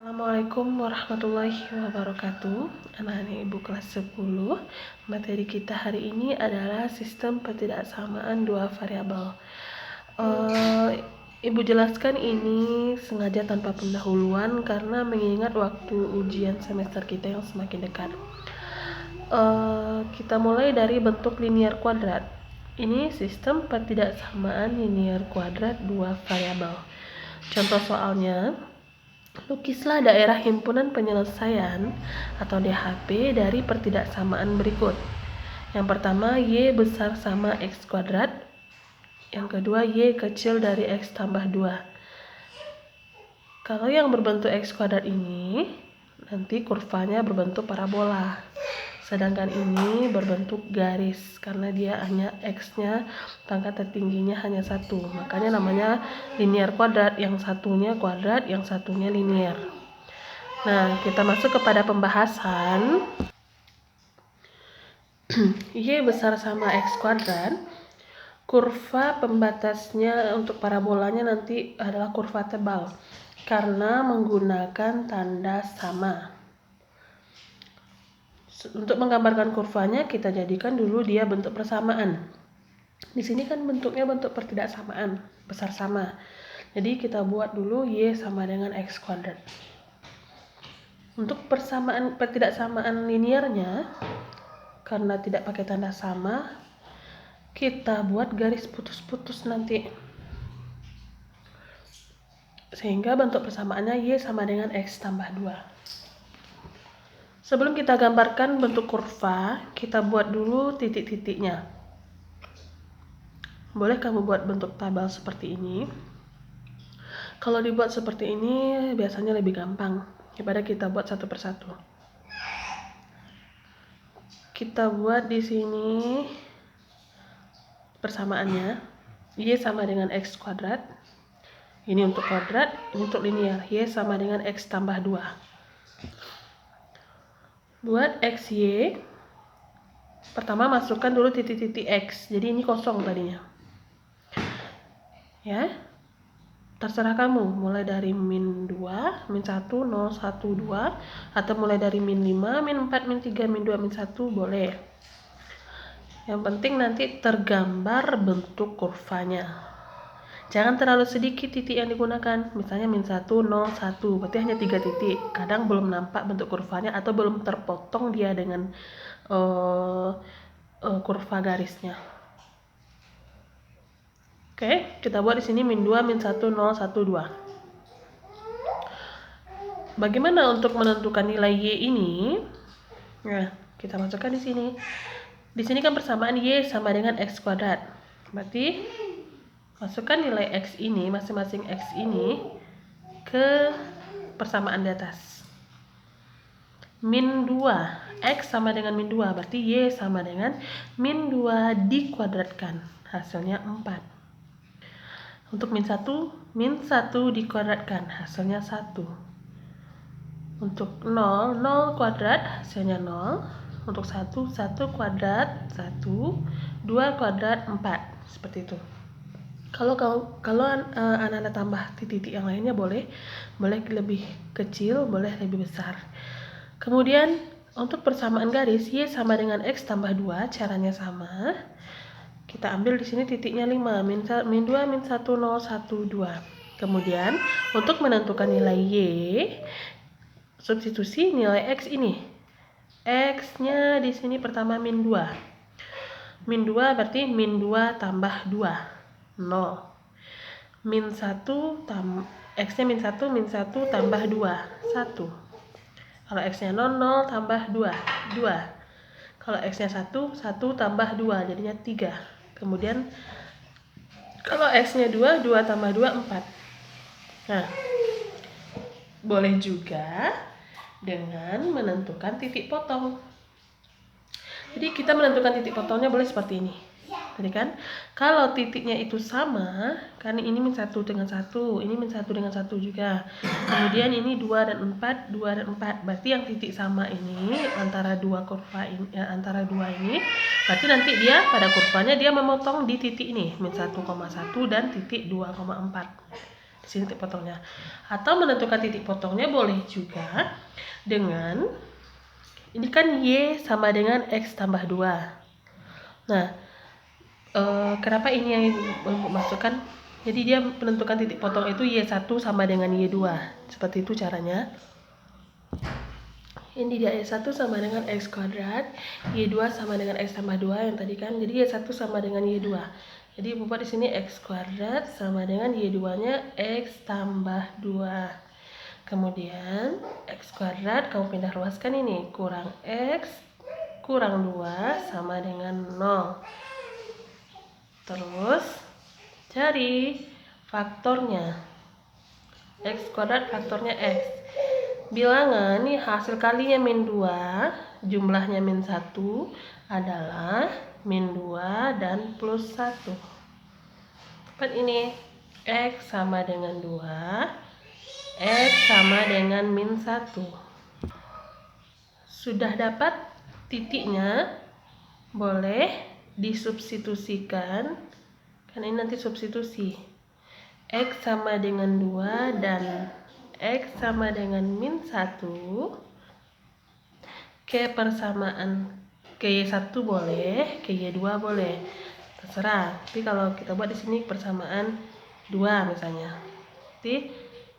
Assalamualaikum warahmatullahi wabarakatuh. Anak-anak ibu kelas 10. Materi kita hari ini adalah sistem ketidaksamaan dua variabel. Ibu jelaskan ini sengaja tanpa pendahuluan karena mengingat waktu ujian semester kita yang semakin dekat. Kita mulai dari bentuk linier kuadrat. Ini sistem ketidaksamaan linier kuadrat dua variabel. Contoh soalnya, lukislah daerah himpunan penyelesaian atau DHP dari pertidaksamaan berikut. Yang pertama, Y besar sama X kuadrat. Yang kedua, Y kecil dari X tambah 2. Kalau yang berbentuk X kuadrat ini, nanti kurvanya berbentuk parabola. Sedangkan ini berbentuk garis, karena dia hanya X-nya, pangkat tertingginya hanya 1. Makanya namanya linier kuadrat, yang satunya kuadrat, yang satunya linier. Nah, kita masuk kepada pembahasan. Y besar sama X kuadrat. Kurva pembatasnya untuk parabolanya nanti adalah kurva tebal, karena menggunakan tanda sama. Untuk menggambarkan kurvanya, kita jadikan dulu dia bentuk persamaan. Di sini kan bentuknya bentuk pertidaksamaan, besar sama. Jadi kita buat dulu Y sama dengan X kuadrat. Untuk persamaan pertidaksamaan liniernya, karena tidak pakai tanda sama, kita buat garis putus-putus nanti. Sehingga bentuk persamaannya Y sama dengan X tambah 2. Sebelum kita gambarkan bentuk kurva, kita buat dulu titik-titiknya. Boleh kamu buat bentuk tabel seperti ini. Kalau dibuat seperti ini biasanya lebih gampang daripada kita buat satu persatu. Kita buat di sini persamaannya. Y sama dengan X kuadrat. Ini untuk kuadrat, ini untuk linier. Y sama dengan X tambah 2. Buat XY, pertama masukkan dulu titik-titik X, jadi ini kosong tadinya. Ya, terserah kamu, mulai dari min 2, min 1, 0, 1, 2, atau mulai dari min 5, min 4, min 3, min 2, min 1, boleh. Yang penting nanti tergambar bentuk kurvanya. Jangan terlalu sedikit titik yang digunakan, misalnya min 1, 0, 1, berarti hanya 3 titik. Kadang belum nampak bentuk kurvanya atau belum terpotong dia dengan kurva garisnya. Oke, kita buat di sini min 2, min 1, 0, 1, 2. Bagaimana untuk menentukan nilai Y ini? Nah, kita masukkan di sini. Di sini kan persamaan Y sama dengan X kuadrat. Berarti masukkan nilai X ini, masing-masing X ini ke persamaan di atas. Min 2, X sama dengan min 2, berarti Y sama dengan min 2 dikuadratkan, hasilnya 4. Untuk min 1 dikuadratkan, hasilnya 1. Untuk 0, 0 kuadrat, hasilnya 0. Untuk 1 kuadrat, 1, 2 kuadrat, 4. Seperti itu. Kalau anak-anak tambah titik-titik yang lainnya boleh lebih kecil, boleh lebih besar. Kemudian untuk persamaan garis Y sama dengan X tambah 2, caranya sama. Kita ambil di sini titiknya 5, min 2, min 1, 0, 1, 2. Kemudian untuk menentukan nilai Y, substitusi nilai X ini. X-nya di sini pertama min 2. Min 2 berarti min 2 tambah 2. 0. Min 1 X-nya min 1 tambah 2, 1. Kalau X-nya 0, 0 tambah 2, 2. Kalau X-nya 1 tambah 2, jadinya 3. Kemudian kalau X-nya 2, 2 tambah 2, 4. Nah, boleh juga dengan menentukan titik potong. Jadi kita menentukan titik potongnya boleh seperti ini. Jadi kan, kalau titiknya itu sama, kan ini min 1 dengan 1, ini min 1 dengan 1 juga. Kemudian ini 2 dan 4, 2 dan 4. Berarti yang titik sama ini antara dua kurva ini, antara dua ini, berarti nanti dia pada kurvanya dia memotong di titik ini, min 1,1 dan titik 2,4. Di sini titik potongnya. Atau menentukan titik potongnya boleh juga dengan ini kan Y sama dengan X tambah 2. Nah, kenapa ini yang masukkan? Jadi dia menentukan titik potong itu Y1 sama dengan Y2. Seperti itu caranya. Ini dia Y1 sama dengan X kuadrat, Y2 sama dengan X tambah 2 yang tadi kan. Jadi Y1 sama dengan Y2. Jadi Ibu buat di sini X kuadrat sama dengan Y2-nya X tambah 2. Kemudian X kuadrat kamu pindah ruaskan ini, kurang X kurang 2 sama dengan 0. Terus cari faktornya. X kuadrat faktornya X. Bilangan nih hasil kalinya min 2, jumlahnya min 1 adalah min 2 dan plus 1. Dapat ini X sama dengan 2, X sama dengan min 1. Sudah dapat titiknya, boleh disubstitusikan. Kan ini nanti substitusi. X sama dengan 2 dan X sama dengan min 1 ke persamaan ke Y1 boleh, ke Y2 boleh, terserah. Tapi kalau kita buat di sini persamaan 2 misalnya. Jadi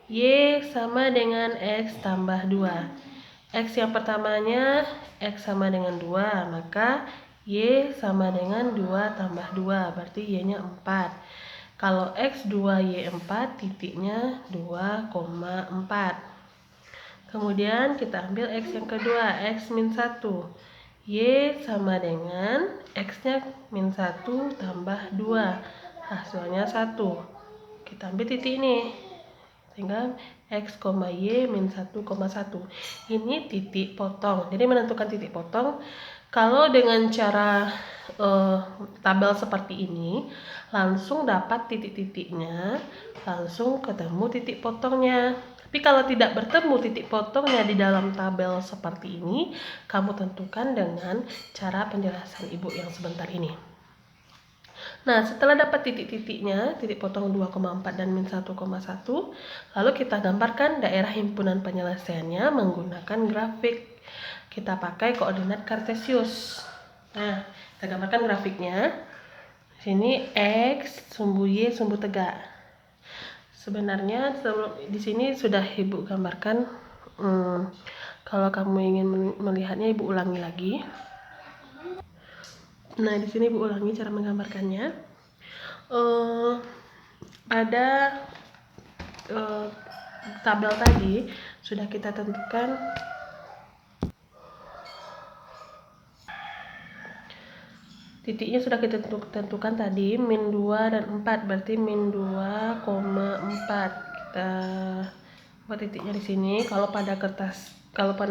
Y sama dengan X tambah 2. X yang pertamanya X sama dengan 2, maka Y sama dengan 2 tambah 2, berarti Y-nya 4. Kalau X 2Y4 titiknya 2,4. Kemudian kita ambil X yang kedua, X min 1. Y sama dengan X-nya min 1 tambah 2. Hasilnya 1. Kita ambil titik ini. Sehingga X, Y min 1,1. Ini titik potong. Jadi menentukan titik potong. Kalau dengan cara tabel seperti ini, langsung dapat titik-titiknya, langsung ketemu titik potongnya. Tapi kalau tidak bertemu titik potongnya di dalam tabel seperti ini, kamu tentukan dengan cara penjelasan Ibu yang sebentar ini. Nah, setelah dapat titik-titiknya, titik potong 2,4 dan min 1,1, lalu kita gambarkan daerah himpunan penyelesaiannya menggunakan grafik. Kita pakai koordinat kartesius. Nah, kita gambarkan grafiknya. Sini X, sumbu Y, sumbu tegak. Sebenarnya di sini sudah Ibu gambarkan. Kalau kamu ingin melihatnya, Ibu ulangi lagi. Nah, di sini Ibu ulangi cara menggambarkannya. Pada tabel tadi sudah kita tentukan titiknya, sudah kita tentukan tadi min 2 dan 4, berarti min 2,4. Kita buat titiknya di sini. Kalau pada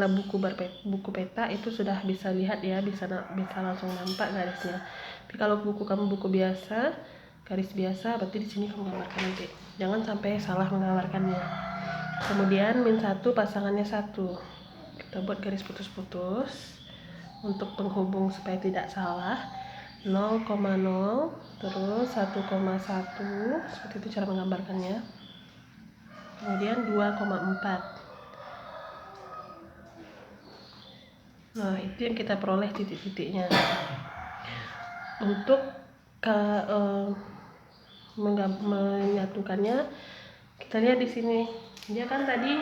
buku peta itu sudah bisa lihat ya, bisa langsung nampak garisnya. Tapi kalau kamu buku biasa, garis biasa, berarti di sini kamu gambarkan nanti. Jangan sampai salah menggambarkannya. Kemudian min 1 pasangannya 1. Kita buat garis putus-putus untuk penghubung supaya tidak salah. 0,0 terus 1,1, seperti itu cara menggambarkannya. Kemudian 2,4. Nah, itu yang kita peroleh titik-titiknya. Untuk menyatukannya, kita lihat di sini. Dia kan tadi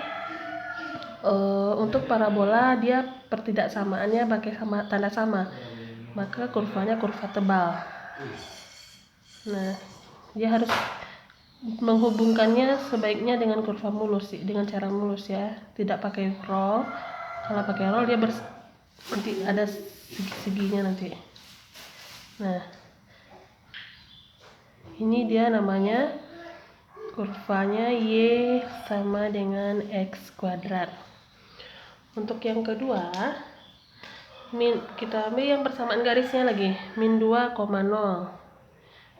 untuk parabola dia pertidaksamaannya pakai tanda sama. Maka kurvanya kurva tebal. Nah, dia harus menghubungkannya sebaiknya dengan kurva mulus, dengan cara mulus ya, tidak pakai roll. Kalau pakai roll dia nanti ada segi-seginya nanti. Nah, ini dia namanya kurvanya Y sama dengan X kuadrat. Untuk yang kedua, kita ambil yang persamaan garisnya lagi, min 2,0,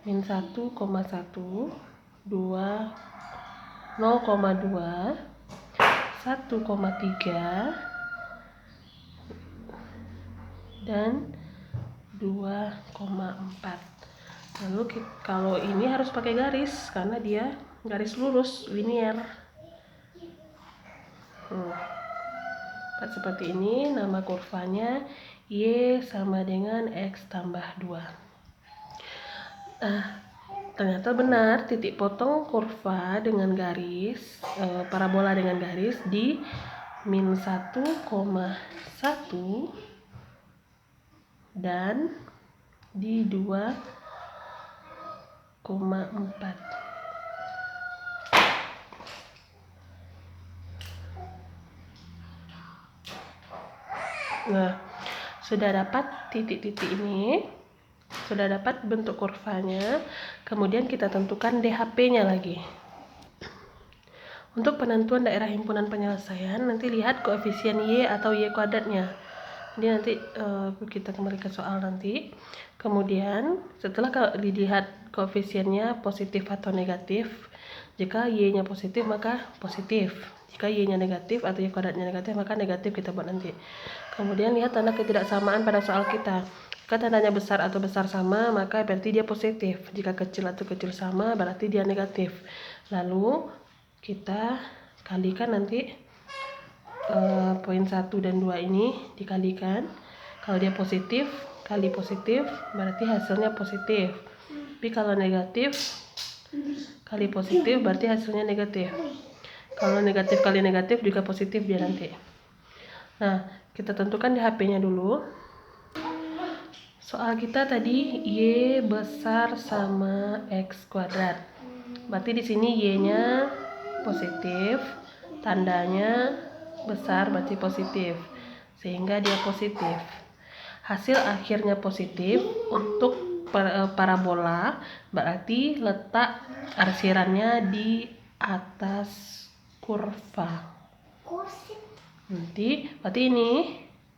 min 1,1, 2, 0,2, 1,3, dan 2,4. Lalu kalau ini harus pakai garis karena dia garis lurus linier. Seperti ini, nama kurvanya Y sama dengan X tambah 2. Ternyata benar, titik potong kurva dengan garis, parabola dengan garis di min 1,1 dan di 2,4. Nah, sudah dapat titik-titik ini, sudah dapat bentuk kurvanya, kemudian kita tentukan DHP-nya lagi. Untuk penentuan daerah himpunan penyelesaian, nanti lihat koefisien Y atau Y kuadratnya. Jadi nanti kita kembali ke soal nanti. Kemudian setelah dilihat koefisiennya positif atau negatif, jika Y-nya positif maka positif. Jika Y-nya negatif atau Y kuadratnya negatif maka negatif kita buat nanti. Kemudian lihat tanda ketidaksamaan pada soal kita. Jika tandanya besar atau besar sama maka berarti dia positif. Jika kecil atau kecil sama berarti dia negatif. Lalu kita kalikan nanti poin 1 dan 2 ini dikalikan. Kalau dia positif kali positif berarti hasilnya positif. Tapi kalau negatif kali positif berarti hasilnya negatif. Kalau negatif kali negatif juga positif dia nanti. Nah, kita tentukan DHP-nya dulu. Soal kita tadi Y besar sama X kuadrat. Berarti di sini Y-nya positif, tandanya besar berarti positif. Sehingga dia positif. Hasil akhirnya positif untuk parabola berarti letak arsirannya di atas kurva. Nanti berarti ini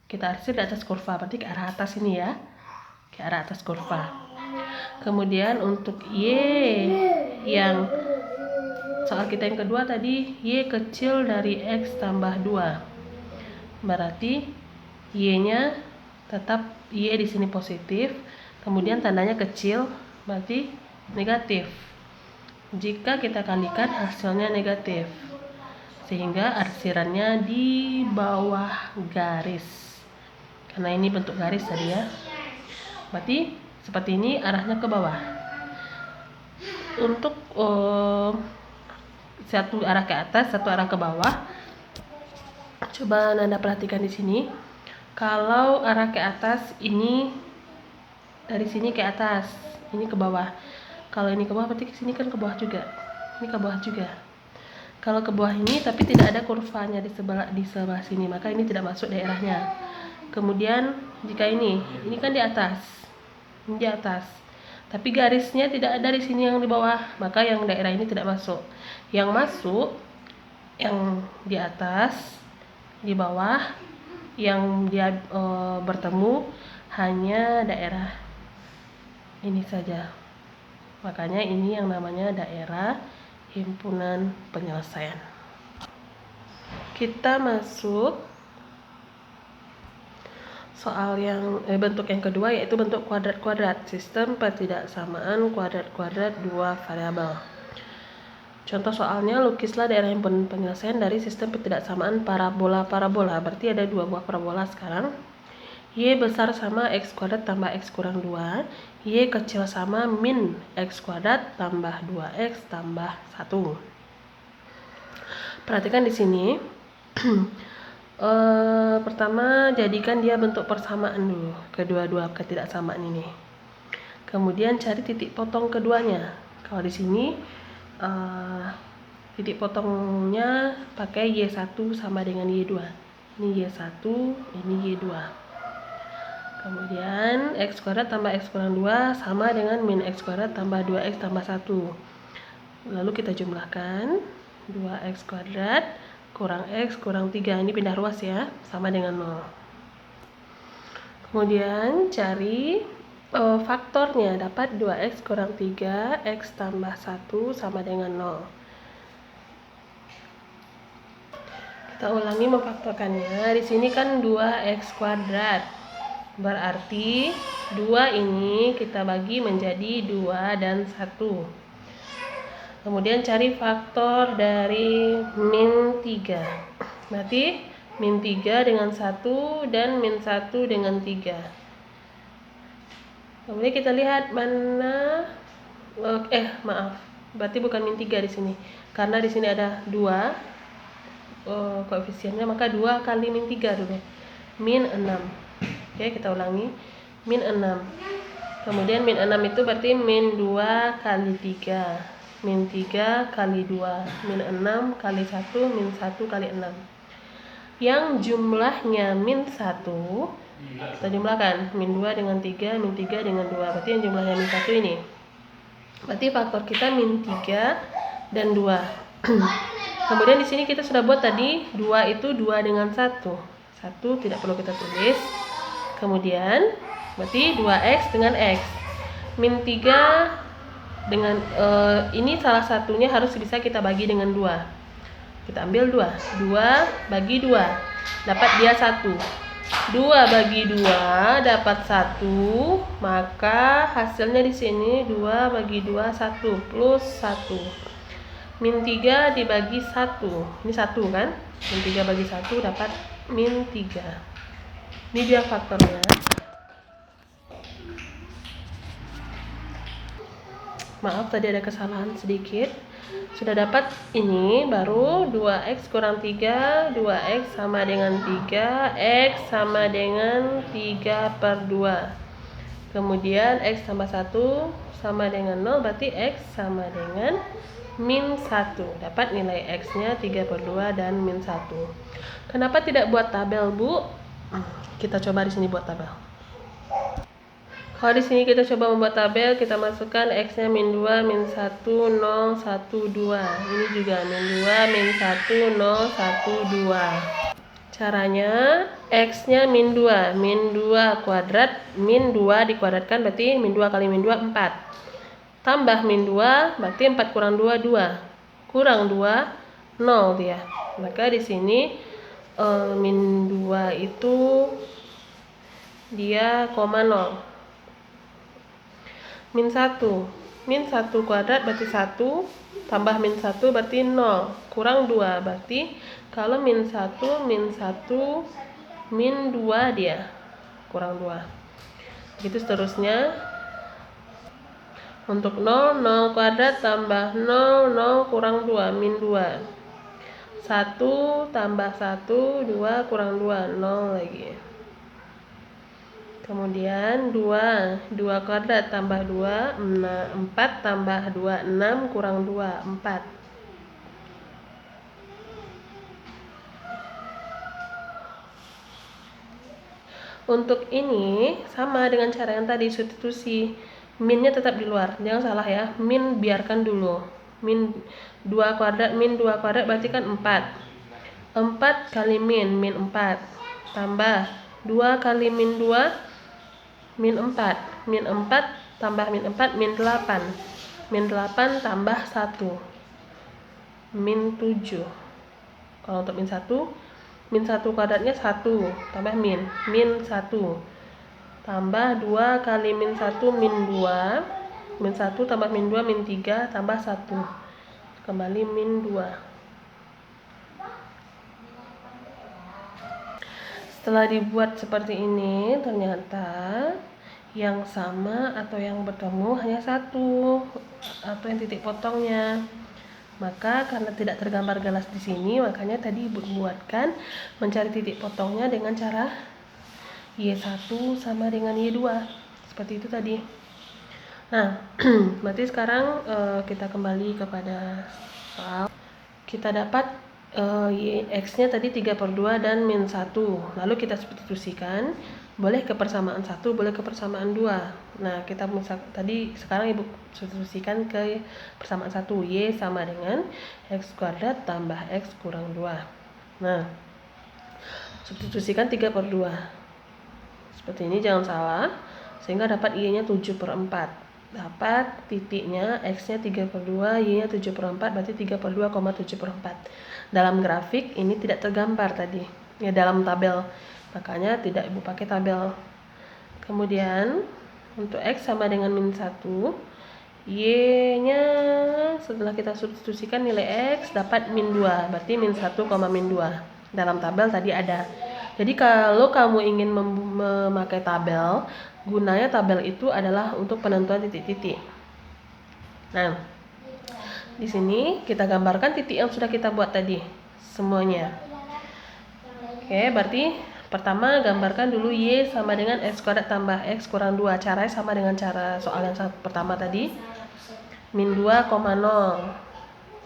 kita arsir di atas kurva, berarti ke arah atas ini ya, ke arah atas kurva. Kemudian untuk Y yang soal kita yang kedua tadi, Y kecil dari X tambah 2, berarti Y-nya tetap Y di sini positif, kemudian tandanya kecil berarti negatif. Jika kita kalikan hasilnya negatif, sehingga arsirannya di bawah garis. Karena ini bentuk garis tadi ya. Berarti seperti ini arahnya ke bawah. Untuk satu arah ke atas, satu arah ke bawah. Coba Nanda perhatikan di sini. Kalau arah ke atas ini dari sini ke atas, ini ke bawah. Kalau ini ke bawah berarti ke sini kan ke bawah juga. Ini ke bawah juga. Kalau ke bawah ini tapi tidak ada kurvanya di sebelah sini, maka ini tidak masuk daerahnya. Kemudian jika ini kan di atas. Ini di atas. Tapi garisnya tidak ada di sini yang di bawah, maka yang daerah ini tidak masuk. Yang masuk yang di atas, di bawah, yang dia bertemu hanya daerah ini saja. Makanya ini yang namanya daerah himpunan penyelesaian. Kita masuk soal yang bentuk yang kedua, yaitu bentuk kuadrat-kuadrat, sistem ketidaksamaan kuadrat-kuadrat dua variabel. Contoh soalnya, lukislah daerah himpunan penyelesaian dari sistem ketidaksamaan parabola-parabola. Berarti ada dua buah parabola sekarang. Y besar sama X kuadrat tambah X kurang 2. Y kecil sama min X kuadrat tambah 2X tambah 1. Perhatikan di sini. Pertama, jadikan dia bentuk persamaan dulu, kedua-dua ketidaksamaan ini. Kemudian cari titik potong keduanya. Kalau di sini titik potongnya pakai Y1 sama dengan Y2. Ini Y1, ini Y2. Kemudian X kuadrat tambah X kurang 2 sama dengan min X kuadrat tambah 2X tambah 1. Lalu kita jumlahkan 2X kuadrat kurang X kurang 3. Ini pindah ruas ya, sama dengan 0. Kemudian cari faktornya, dapat 2X kurang 3 X tambah 1 sama dengan 0. Kita ulangi memfaktorkannya. Di sini kan 2X kuadrat. Berarti 2 ini kita bagi menjadi 2 dan 1. Kemudian cari faktor dari min 3. Berarti min 3 dengan 1 dan min 1 dengan 3. Kemudian kita lihat mana berarti bukan min 3 di sini. Karena di sini ada 2 koefisiennya, maka 2 kali min 3 dulu. Min 6. Oke, kita ulangi. Min 6. Kemudian min 6 itu berarti min 2 kali 3. Min 3 kali 2. Min 6 kali 1, min 1 kali 6. Yang jumlahnya min 1, kita jumlahkan. Min 2 dengan 3, min 3 dengan 2. Berarti yang jumlahnya min 1 ini. Berarti faktor kita min 3 dan 2. Kemudian di sini kita sudah buat tadi 2 itu 2 dengan 1. 1 tidak perlu kita tulis. Kemudian berarti 2x dengan x. Min 3 dengan ini salah satunya harus bisa kita bagi dengan 2. Kita ambil 2. 2 bagi 2 dapat dia 1. 2 bagi 2 dapat 1. Maka hasilnya di sini 2 bagi 2 1 plus 1. Min 3 dibagi 1. Ini 1 kan? Min 3 bagi 1 dapat min 3. Ini dia faktornya. Maaf tadi ada kesalahan sedikit. Sudah dapat ini, baru 2x kurang 3, 2x sama dengan 3, x sama dengan 3 per 2. Kemudian x tambah 1 sama dengan 0, berarti x sama dengan min 1. Dapat nilai x nya 3 per 2 dan min 1. Kenapa tidak buat tabel, Bu? Kita coba di sini buat tabel. Kalau di sini kita coba membuat tabel, kita masukkan x-nya min 2, min 1, 0, 1, 2. Ini juga min 2, min 1, 0, 1, 2. Caranya, x-nya min 2, min 2 kuadrat, min 2 dikuadratkan berarti min 2 kali min 2, 4. Tambah min 2, berarti 4 kurang 2, 2. Kurang 2, 0 dia. Maka di sini min 2 itu dia koma 0. Min 1 kuadrat berarti 1, tambah min 1 berarti 0, kurang 2, berarti kalau min 1, min 1, min 2 dia, kurang 2. Begitu seterusnya. Untuk 0, 0 kuadrat tambah 0, 0 kurang 2, min 2. 1 tambah 1, 2 kurang 2, 0 lagi. Kemudian 2 kuadrat tambah 2, 4 tambah 2, 6 kurang 2, 4. Untuk ini sama dengan cara yang tadi, substitusi. Minnya tetap di luar, jangan salah ya. Min biarkan dulu. Min 2 kuadrat, min 2 kuadrat berarti kan 4. 4 kali min 4. Tambah 2 kali min 2, min 4. Min 4 tambah min 4, min 8. Min 8 tambah 1. Min 7. Kalau untuk min 1 kuadratnya 1 tambah min 1. Tambah 2 kali min 1, min 2. Min 1 tambah min 2, min 3 tambah 1. Kembali min 2. Setelah dibuat seperti ini, ternyata yang sama atau yang bertemu hanya 1, atau yang titik potongnya. Maka karena tidak tergambar jelas di sini, makanya tadi Ibu buatkan mencari titik potongnya dengan cara Y1 sama dengan Y2. Seperti itu tadi. Nah, berarti sekarang kita kembali kepada soal. Kita dapat x-nya tadi 3 per 2 dan min 1. Lalu kita substitusikan, boleh ke persamaan 1, boleh ke persamaan 2. Nah, kita tadi sekarang Ibu substitusikan ke persamaan 1. Y sama dengan x kuadrat tambah x kurang 2. Nah, substitusikan 3 per 2. Seperti ini, jangan salah. Sehingga dapat Y-nya 7 per 4. Dapat titiknya x-nya 3 per 2, y-nya 7 per 4, berarti 3 per 2, 7 per 4. Dalam grafik ini tidak tergambar tadi, ya dalam tabel, makanya tidak Ibu pakai tabel. Kemudian untuk x sama dengan min 1, Y-nya setelah kita substitusikan nilai X dapat min 2, berarti min 1, min 2. Dalam tabel tadi ada. Jadi kalau kamu ingin memakai tabel, gunanya tabel itu adalah untuk penentuan titik-titik. Nah, di sini kita gambarkan titik yang sudah kita buat tadi semuanya. Oke, berarti pertama gambarkan dulu Y sama dengan X kuadrat tambah X kurang 2. Caranya sama dengan cara soal yang pertama tadi. Min 2, 0.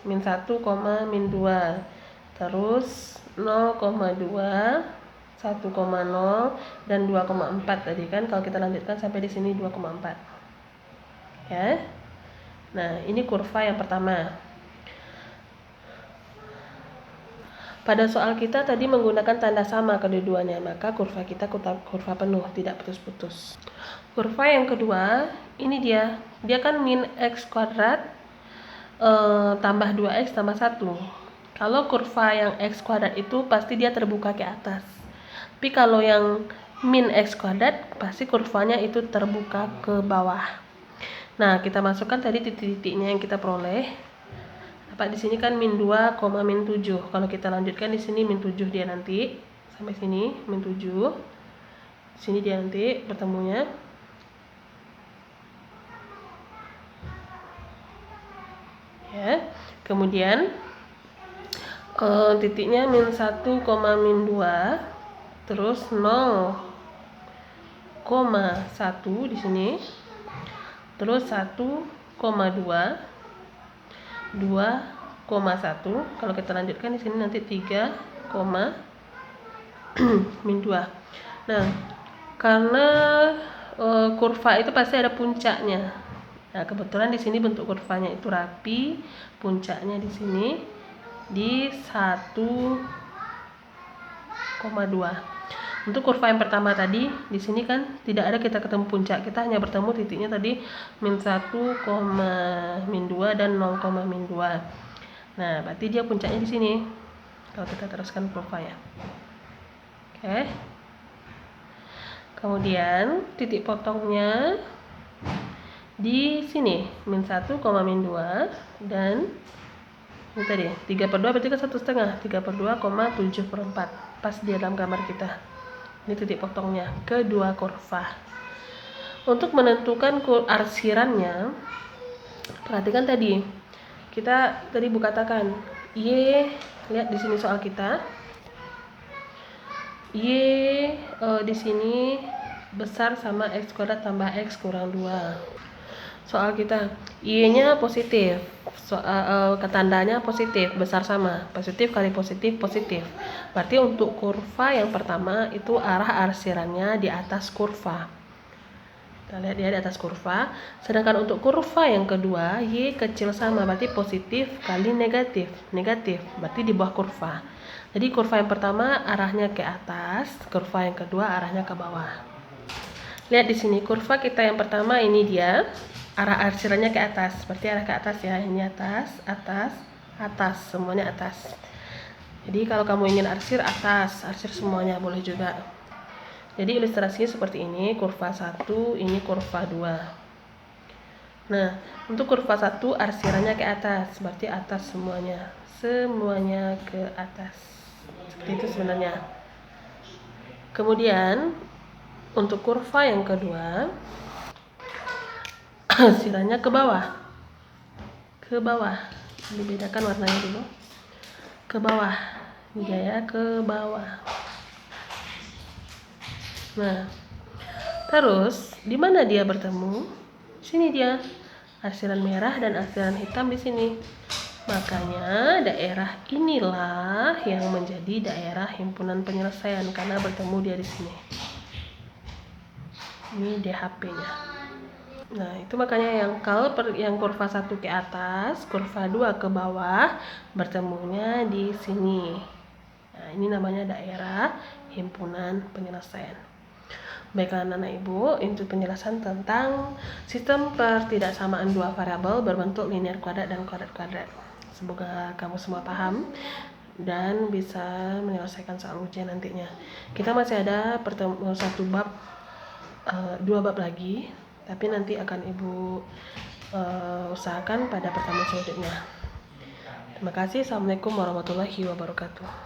Min 1, min 2. Terus 0,2, 1,0 dan 2,4 tadi kan. Kalau kita lanjutkan sampai di sini 2,4. Ya. Nah, ini kurva yang pertama. Pada soal kita tadi menggunakan tanda sama kedua-duanya, maka kurva kita kurva penuh, tidak putus-putus. Kurva yang kedua, ini dia kan min X kuadrat tambah 2X tambah 1. Kalau kurva yang X kuadrat itu pasti dia terbuka ke atas. Tapi kalau yang min X kuadrat pasti kurvanya itu terbuka ke bawah. Nah, kita masukkan tadi titik-titiknya yang kita peroleh. Dapat di sini kan min 2, min 7. Kalau kita lanjutkan di sini min 7 dia nanti. Sampai sini min 7. Di sini dia nanti bertemunya. Ya. Kemudian titiknya min 1, min 2. Terus 0,1 di sini. Terus 1,2. 2,1. Kalau kita lanjutkan di sini nanti 3, min 2. Nah, karena kurva itu pasti ada puncaknya. Nah, kebetulan di sini bentuk kurvanya itu rapi, puncaknya di sini di 1,2. Untuk kurva yang pertama tadi, di sini kan tidak ada kita ketemu puncak, kita hanya bertemu titiknya tadi min 1, min 2 dan 0, min 2. Nah, berarti dia puncaknya di sini. Kalau kita teruskan kurva ya. Oke. Kemudian titik potongnya di sini min 1, min 2 dan ini tadi 3/2 berarti kan 1,5. 3/2,7/4 pas di dalam gambar kita. Ini titik potongnya kedua kurva. Untuk menentukan arsirannya, perhatikan tadi kita tadi katakan Y, lihat di sini soal kita Y di sini besar sama X kuadrat tambah X kurang 2. Soal kita Y-nya positif, tandanya positif, besar sama, positif kali positif, positif. Berarti untuk kurva yang pertama itu arah arsirannya di atas kurva. Kita lihat dia di atas kurva. Sedangkan untuk kurva yang kedua, Y kecil sama, berarti positif kali negatif, berarti di bawah kurva. Jadi kurva yang pertama arahnya ke atas, kurva yang kedua arahnya ke bawah. Lihat di sini kurva kita yang pertama ini dia. Arah arsirannya ke atas, berarti arah ke atas ya, ini atas, semuanya atas. Jadi kalau kamu ingin arsir atas, arsir semuanya boleh juga. Jadi ilustrasinya seperti ini, kurva 1, ini kurva 2. Nah, untuk kurva 1 arsirannya ke atas, berarti atas semuanya ke atas. Seperti itu sebenarnya. Kemudian untuk kurva yang kedua arsirannya ke bawah, dibedakan warnanya dulu, ke bawah, dia ya, ke bawah. Nah, terus di mana dia bertemu? Sini dia, arsiran merah dan arsiran hitam di sini. Makanya daerah inilah yang menjadi daerah himpunan penyelesaian karena bertemu dia di sini. Ini DHP-nya. Nah, itu makanya yang kurva 1 ke atas, kurva 2 ke bawah, bertemunya di sini. Nah, ini namanya daerah himpunan penyelesaian. Baiklah anak-anak ibu, itu penjelasan tentang sistem pertidaksamaan dua variabel berbentuk linear kuadrat dan kuadrat-kuadrat. Semoga kamu semua paham dan bisa menyelesaikan soal ujian nantinya. Kita masih ada dua bab lagi. Tapi nanti akan ibu usahakan pada pertemuan selanjutnya. Terima kasih. Assalamualaikum warahmatullahi wabarakatuh.